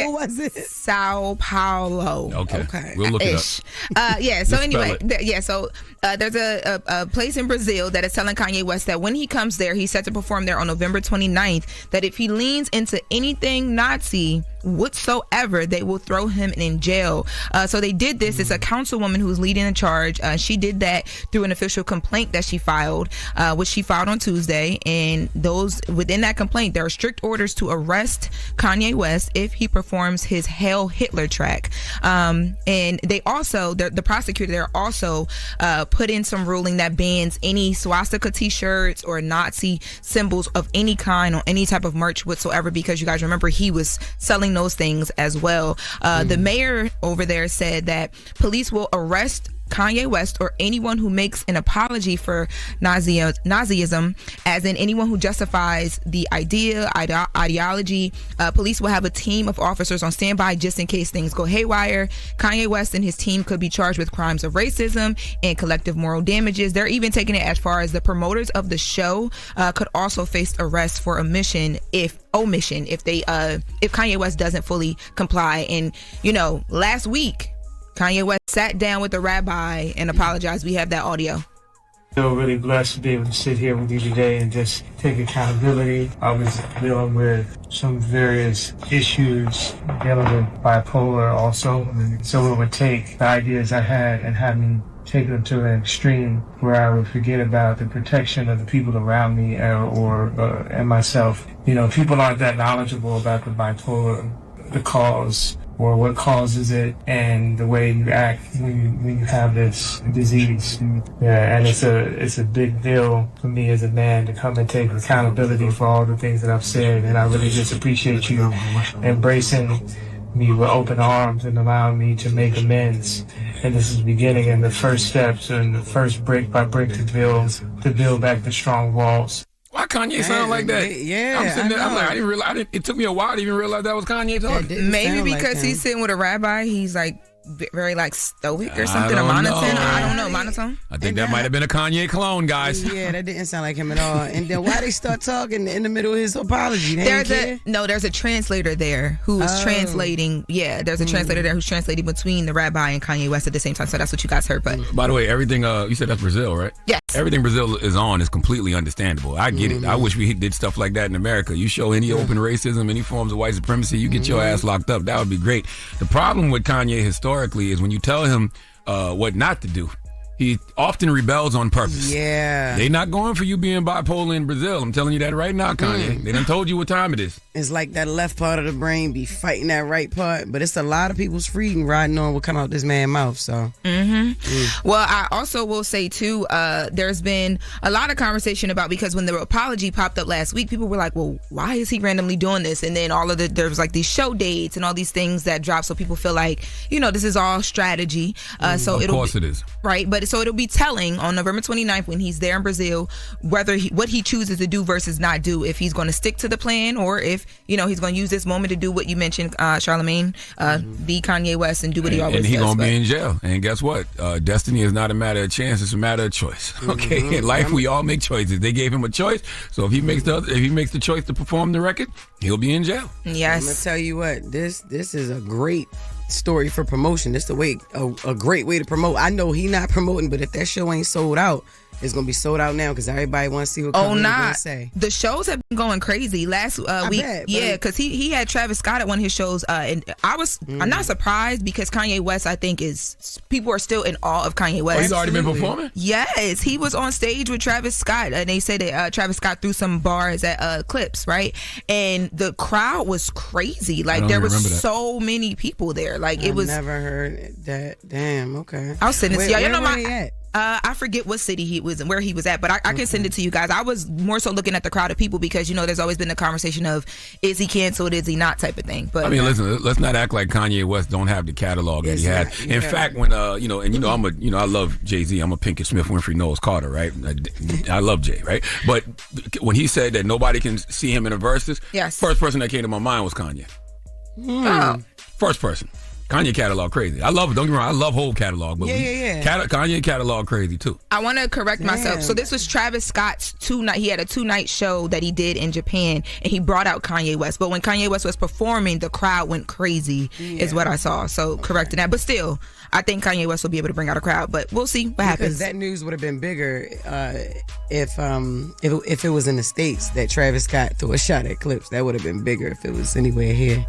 What was it? Sao Paulo. Okay. We'll look it up. Yeah. So anyway, there's a place in Brazil that is telling Kanye West that when he comes there, he's set to perform there on November 29th, that if he leans into anything Nazi whatsoever, they will throw him in jail. So they did this. It's a councilwoman who's leading the charge. She did that through an official complaint that she filed, which she filed on Tuesday. And those within that complaint, there are strict orders to arrest Kanye West if he performs his Hail Hitler track. And they also, the prosecutor there also put in some ruling that bans any swastika t-shirts or Nazi symbols of any kind on any type of merch whatsoever, because you guys remember he was selling those things as well. The mayor over there said that police will arrest Kanye West or anyone who makes an apology for Nazism, as in anyone who justifies the ideology. Police will have a team of officers on standby just in case things go haywire. Kanye West and his team could be charged with crimes of racism and collective moral damages. They're even taking it as far as the promoters of the show could also face arrest for omission if Kanye West doesn't fully comply. And last week Kanye West sat down with the rabbi and apologized. We have that audio. I feel really blessed to be able to sit here with you today and just take accountability. I was dealing with some various issues, dealing with bipolar also. So it would take the ideas I had and have me take them to an extreme where I would forget about the protection of the people around me and myself. People aren't that knowledgeable about the bipolar, the cause, or what causes it, and the way you act when you have this disease. Yeah, and it's a big deal for me as a man to come and take accountability for all the things that I've said, and I really just appreciate you embracing me with open arms and allowing me to make amends. And this is the beginning and the first steps and the first brick by brick to build back the strong walls. Why Kanye sound like that? Yeah, I'm sitting there, I'm like, I didn't realize. It took me a while to even realize that was Kanye talking. Maybe because he's sitting with a rabbi, he's like very like stoic or something, or monotone. I don't know, monotone. I think that might have been a Kanye clone, guys. Yeah, that didn't sound like him at all. And then why they start talking in the middle of his apology? There's a translator there who is translating. Yeah, there's a translator there who's translating between the rabbi and Kanye West at the same time. So that's what you guys heard. But by the way, everything you said that's Brazil, right? Yes. Everything Brazil is on is completely understandable. I get it. I wish we did stuff like that in America. You show any open racism, any forms of white supremacy, you get your ass locked up. That would be great. The problem with Kanye historically is when you tell him what not to do, he often rebels on purpose. Yeah. They not going for you being bipolar in Brazil. I'm telling you that right now, Kanye. They done told you what time it is. It's like that left part of the brain be fighting that right part, but it's a lot of people's freedom riding on what come out this man's mouth. So. Well, I also will say too, there's been a lot of conversation about, because when the apology popped up last week, people were like, well, why is he randomly doing this? And then there was like these show dates and all these things that dropped, so people feel like, this is all strategy. So of course it is. Right, but so it'll be telling on November 29th when he's there in Brazil what he chooses to do versus not do, if he's going to stick to the plan or if he's going to use this moment to do what you mentioned, Charlamagne, be Kanye West and do what he always does. And he's going to be in jail. And guess what? Destiny is not a matter of chance; it's a matter of choice. Okay, in life we all make choices. They gave him a choice, so if he makes the choice to perform the record, he'll be in jail. Yes. I'm gonna tell you what, this is a great story for promotion. This is a great way to promote. I know he not promoting, but if that show ain't sold out, it's gonna be sold out now because everybody wants to see what Kanye gonna say. The shows have been going crazy last week. Because he had Travis Scott at one of his shows, and I'm not surprised because Kanye West, I think, people are still in awe of Kanye West. Oh, he's already been performing? Yes, he was on stage with Travis Scott, and they said that Travis Scott threw some bars at Clips, right? And the crowd was crazy. Like there was so many people there. Like it was. Never heard that. Damn. Okay. I'll send it to y'all. Where he at? I forget what city he was and where he was at, but I can send it to you guys. I was more so looking at the crowd of people because, there's always been the conversation of, is he canceled, is he not type of thing. But listen, let's not act like Kanye West don't have the catalog that he had. In fact, when, I love Jay-Z. I'm a Pinkett Smith, Winfrey, Knowles Carter, right? I love Jay, right? But when he said that nobody can see him in a verses, yes, first person that came to my mind was Kanye. Oh. First person. Kanye catalog crazy. I love it. Don't get me wrong. I love whole catalog. But yeah. Kanye catalog crazy too. I want to correct myself. So this was Travis Scott's 2-night. He had a 2-night show that he did in Japan, and he brought out Kanye West. But when Kanye West was performing, the crowd went crazy. Is what I saw. So correcting that. But still, I think Kanye West will be able to bring out a crowd. But we'll see what happens. Because that news would have been bigger if it was in the States that Travis Scott threw a shot at Clips. That would have been bigger if it was anywhere here.